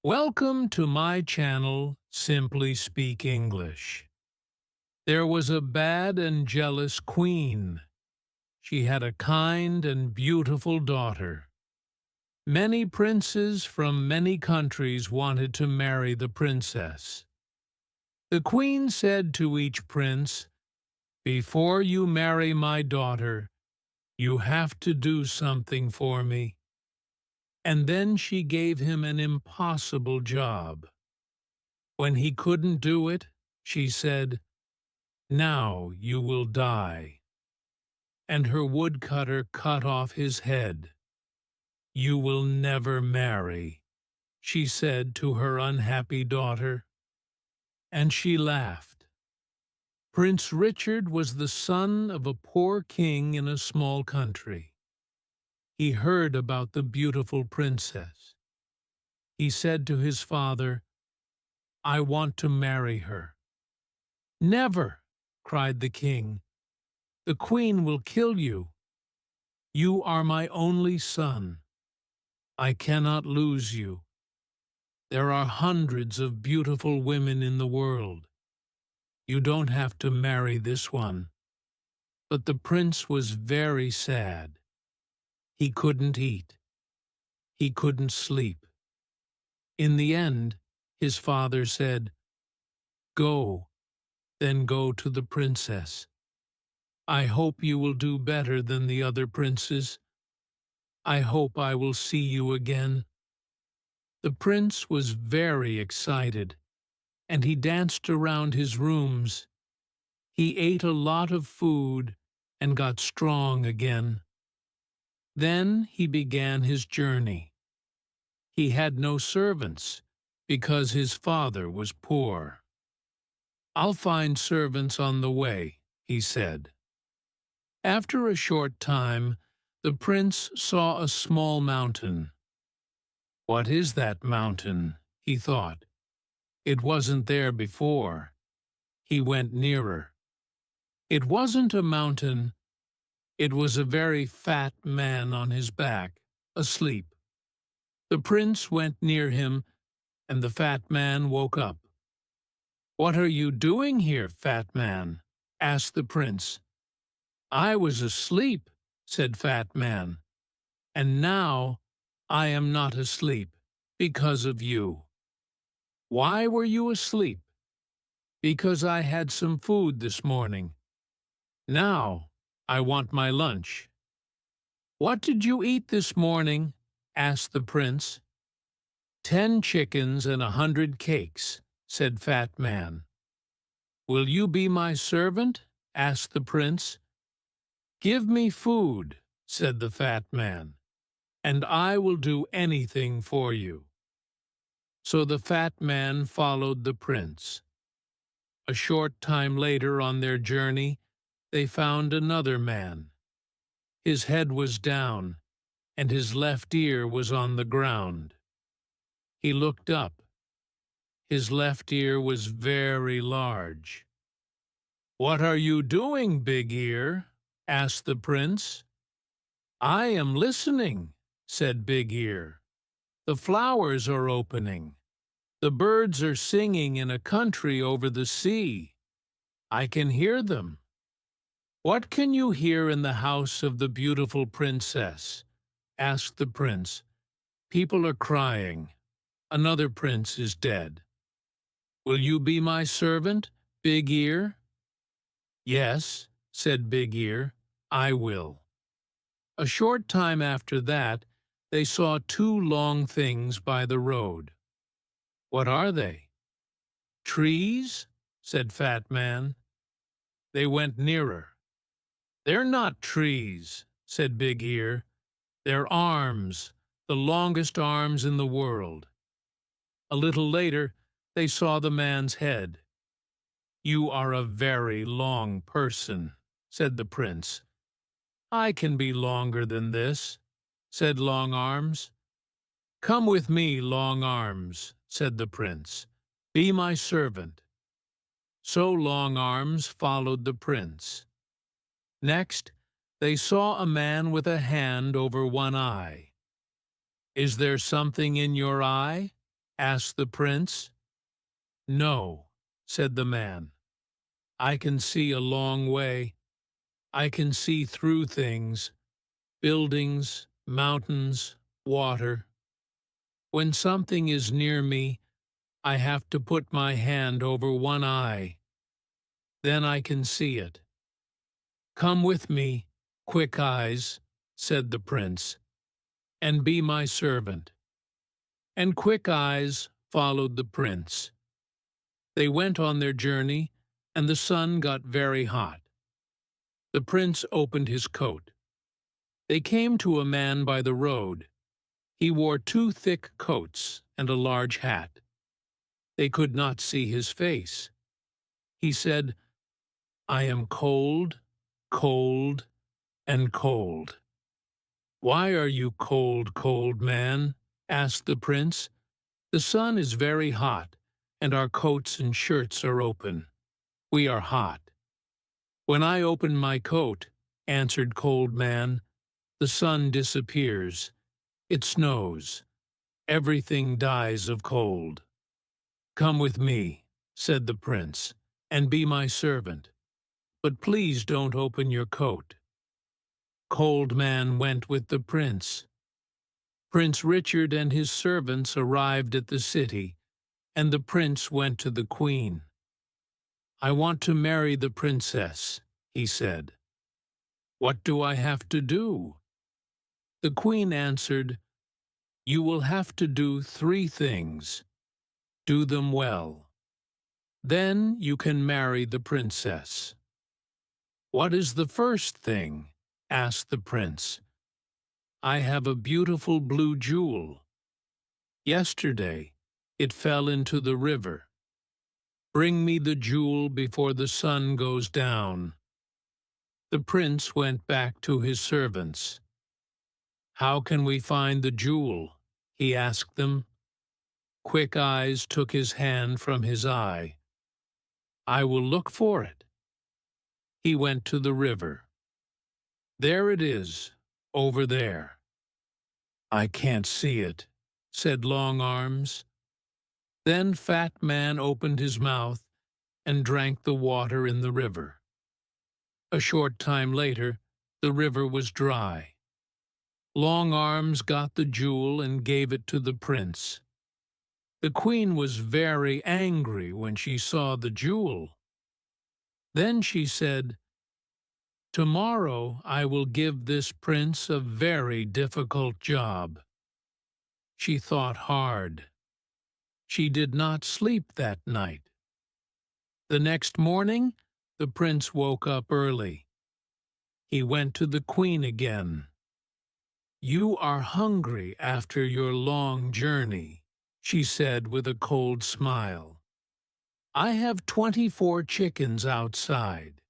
Welcome to my channel, Simply Speak English. There was a bad and jealous queen. She had a kind and beautiful daughter. Many princes from many countries wanted to marry the princess. The queen said to each prince, "Before you marry my daughter, you have to do something for me." And then she gave him an impossible job. When he couldn't do it, she said, "Now you will die." And her woodcutter cut off his head. "You will never marry," she said to her unhappy daughter. And she laughed. Prince Richard was the son of a poor king in a small country. He heard about the beautiful princess. He said to his father, "I want to marry her." "Never!" cried the king. "The queen will kill you. You are my only son. I cannot lose you. There are hundreds of beautiful women in the world. You don't have to marry this one." But the prince was very sad. He couldn't eat. He couldn't sleep. In the end, his father said, "Go, then go to the princess. I hope you will do better than the other princes. I hope I will see you again." The prince was very excited, and he danced around his rooms. He ate a lot of food and got strong again. Then he began his journey. He had no servants because his father was poor. "I'll find servants on the way," he said. After a short time, the prince saw a small mountain. "What is that mountain?" he thought. It wasn't there before. He went nearer. It wasn't a mountain. It was a very fat man on his back, asleep. The prince went near him, and the fat man woke up. "What are you doing here, fat man?" asked the prince. "I was asleep," said Fat Man, "and now I am not asleep because of you." "Why were you asleep?" "Because I had some food this morning. Now I want my lunch." "What did you eat this morning?" asked the prince. 10 chickens and 100 cakes," said Fat Man. "Will you be my servant?" asked the prince. "Give me food," said the fat man, "and I will do anything for you." So the fat man followed the prince. A short time later on their journey, they found another man. His head was down, and his left ear was on the ground. He looked up. His left ear was very large. "What are you doing, Big Ear?" asked the prince. "I am listening," said Big Ear. "The flowers are opening. The birds are singing in a country over the sea. I can hear them." "What can you hear in the house of the beautiful princess?" asked the prince. "People are crying. Another prince is dead." "Will you be my servant, Big Ear?" "Yes," said Big Ear, "I will." A short time after that, they saw 2 long things by the road. "What are they?" "Trees?" said Fat Man. They went nearer. "They're not trees," said Big Ear. "They're arms, the longest arms in the world." A little later, they saw the man's head. "You are a very long person," said the prince. "I can be longer than this," said Long Arms. "Come with me, Long Arms," said the prince. "Be my servant." So Long Arms followed the prince. Next, they saw a man with a hand over one eye. "Is there something in your eye?" asked the prince. No, said the man. I can see a long way. I can see through things, buildings, mountains, water. When something is near me, I have to put my hand over one eye. Then I can see it. Come with me, Quick Eyes, said the prince, and be my servant. And Quick Eyes followed the prince. They went on their journey, and the sun got very hot. The prince opened his coat. They came to a man by the road. He wore 2 thick coats and a large hat. They could not see his face. He said, I am cold, cold, and cold. Why are you cold, cold man? Asked the prince. The sun is very hot, and our coats and shirts are open. We are hot. When I open my coat, answered Cold Man, the sun disappears. It snows. Everything dies of cold. Come with me, said the prince, and be my servant. But please don't open your coat. Cold Man went with the prince. Prince Richard and his servants arrived at the city, and the prince went to the queen. I want to marry the princess, he said. What do I have to do? The queen answered, You will have to do 3 things. Do them well. Then you can marry the princess. What is the first thing? Asked the prince. I have a beautiful blue jewel. Yesterday it fell into the river. Bring me the jewel before the sun goes down. The prince went back to his servants. How can we find the jewel? He asked them. Quick Eyes took his hand from his eye. I will look for it. He went to the river. There it is, over there. I can't see it, said Long Arms. Then Fat Man opened his mouth and drank the water in the river. A short time later, the river was dry. Long Arms got the jewel and gave it to the prince. The queen was very angry when she saw the jewel. Then she said, Tomorrow I will give this prince a very difficult job. She thought hard. She did not sleep that night. The next morning, the prince woke up early. He went to the queen again. You are hungry after your long journey, she said with a cold smile. I have 24 chickens outside.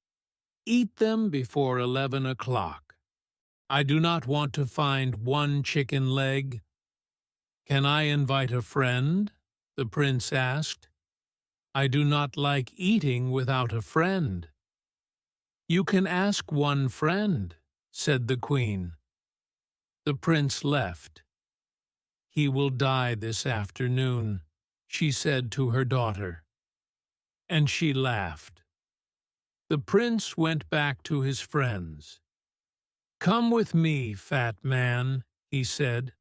Eat them before 11 o'clock. I do not want to find 1 chicken leg. Can I invite a friend? The prince asked. I do not like eating without a friend. You can ask 1 friend, said the queen. The prince left. He will die this afternoon, she said to her daughter. And she laughed. The prince went back to his friends. Come with me, Fat Man, he said.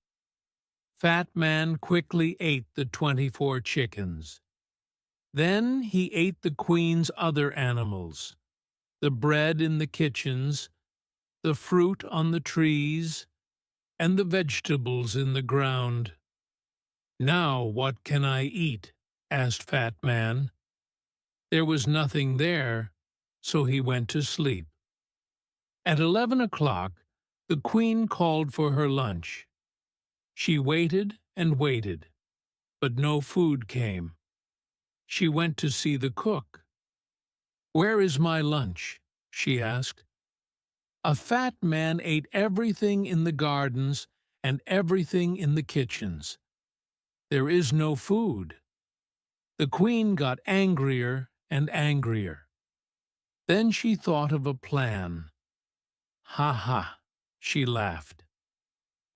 Fat Man quickly ate the 24 chickens. Then he ate the queen's other animals, the bread in the kitchens, the fruit on the trees, and the vegetables in the ground. Now what can I eat? Asked Fat Man. There was nothing there, so he went to sleep. At 11 o'clock, the queen called for her lunch. She waited and waited, but no food came. She went to see the cook. Where is my lunch? She asked. A fat man ate everything in the gardens and everything in the kitchens. There is no food. The queen got angrier and angrier. Then she thought of a plan. Ha ha, she laughed.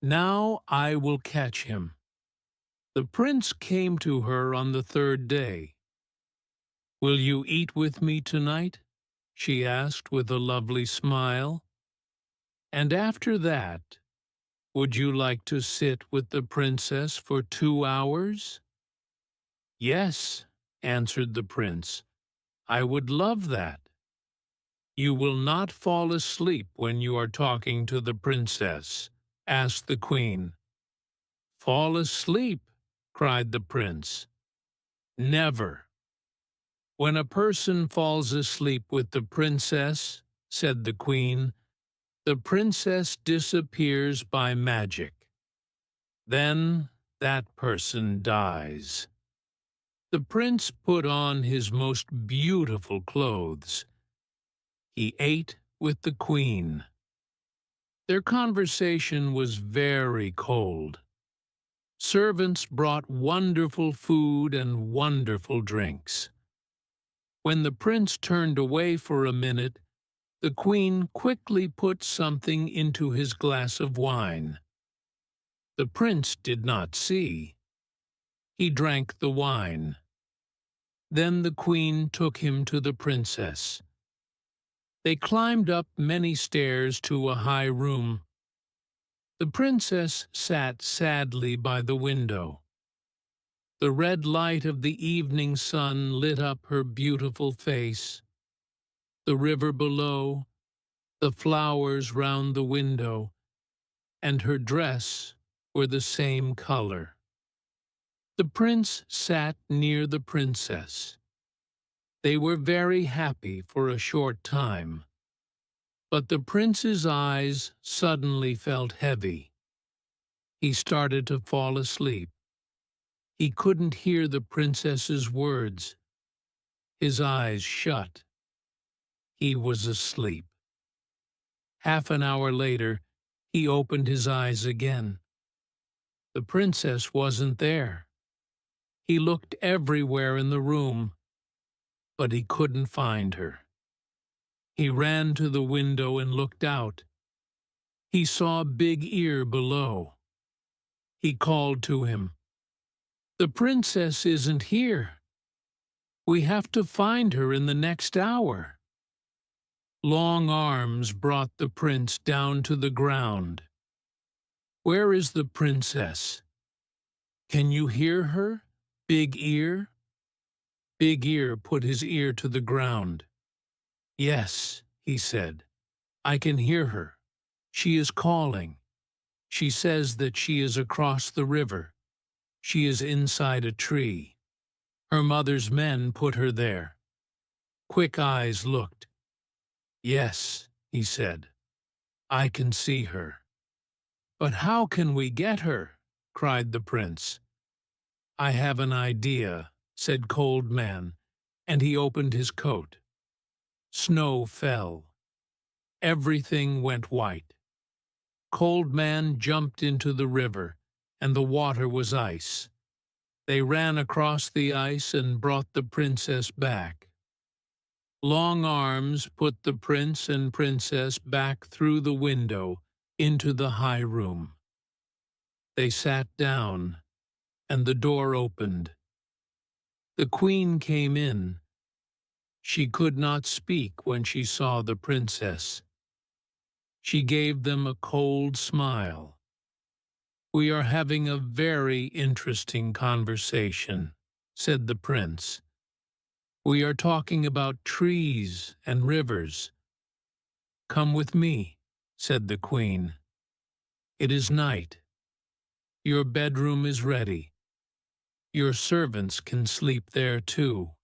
Now I will catch him. The prince came to her on the third day. "Will you eat with me tonight?" she asked with a lovely smile. "And after that, would you like to sit with the princess for 2 hours?" "Yes," answered the prince, "I would love that." "You will not fall asleep when you are talking to the princess?" asked the queen. "Fall asleep?" cried the prince. "Never." "When a person falls asleep with the princess," said the queen, "the princess disappears by magic. Then that person dies." The prince put on his most beautiful clothes. He ate with the queen. Their conversation was very cold. Servants brought wonderful food and wonderful drinks. When the prince turned away for a minute, the queen quickly put something into his glass of wine. The prince did not see. He drank the wine. Then the queen took him to the princess. They climbed up many stairs to a high room. The princess sat sadly by the window. The red light of the evening sun lit up her beautiful face. The river below, the flowers round the window, and her dress were the same color. The prince sat near the princess. They were very happy for a short time. But the prince's eyes suddenly felt heavy. He started to fall asleep. He couldn't hear the princess's words. His eyes shut. He was asleep. Half an hour later, he opened his eyes again. The princess wasn't there. He looked everywhere in the room, but he couldn't find her. He ran to the window and looked out. He saw Big Ear below. He called to him. "The princess isn't here. We have to find her in the next hour." Long Arms brought the prince down to the ground. "Where is the princess? Can you hear her, Big Ear?" Big Ear put his ear to the ground. "Yes," he said, "I can hear her. She is calling. She says that she is across the river. She is inside a tree. Her mother's men put her there." Quick Eyes looked. "Yes," he said, "I can see her." "But how can we get her?" cried the prince. "I have an idea," said Cold Man, and he opened his coat. Snow fell. Everything went white. Cold Man jumped into the river, and the water was ice. They ran across the ice and brought the princess back. Long Arms put the prince and princess back through the window into the high room. They sat down, and the door opened. The queen came in. She could not speak when she saw the princess. She gave them a cold smile. "We are having a very interesting conversation," said the prince. "We are talking about trees and rivers." "Come with me," said the queen. "It is night. Your bedroom is ready. Your servants can sleep there too."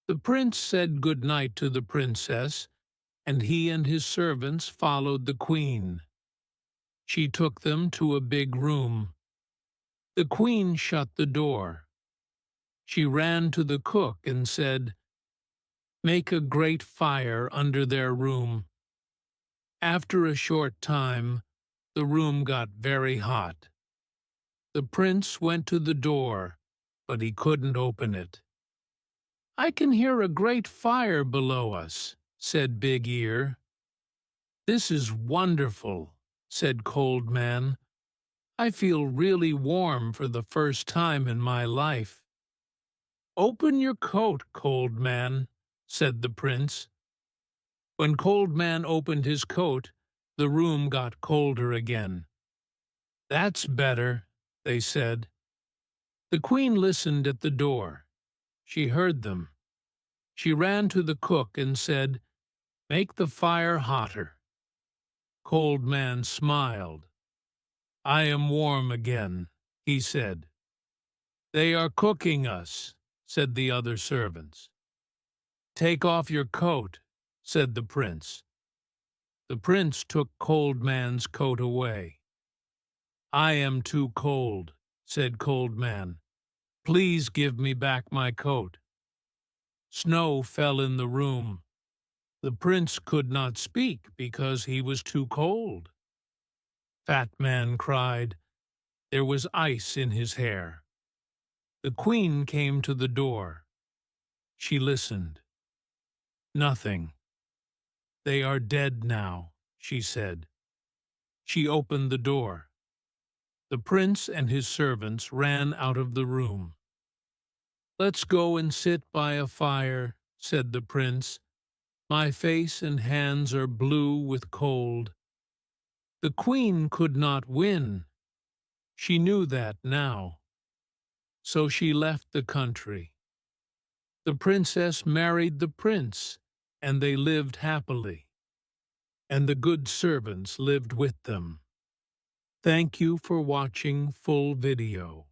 The prince said good night to the princess, and he and his servants followed the queen. She took them to a big room. The queen shut the door. She ran to the cook and said, "Make a great fire under their room." After a short time, the room got very hot. The prince went to the door, but he couldn't open it. "I can hear a great fire below us," said Big Ear. "This is wonderful," said Cold Man. I feel really warm for the first time in my life. Open your coat, Cold Man, said the prince. When Cold Man opened his coat, the room got colder again. That's better, they said. The queen listened at the door. She heard them. She ran to the cook and said, "Make the fire hotter." Cold Man smiled. "I am warm again," he said. "They are cooking us," said the other servants. "Take off your coat," said the prince. The prince took Cold Man's coat away. "I am too cold," said Cold Man. "Please give me back my coat." Snow fell in the room. The prince could not speak because he was too cold. Fat Man cried. There was ice in his hair. The queen came to the door. She listened. Nothing. "They are dead now," she said. She opened the door. The prince and his servants ran out of the room. "Let's go and sit by a fire," said the prince. "My face and hands are blue with cold." The queen could not win. She knew that now. So she left the country. The princess married the prince, and they lived happily. And the good servants lived with them. Thank you for watching full video.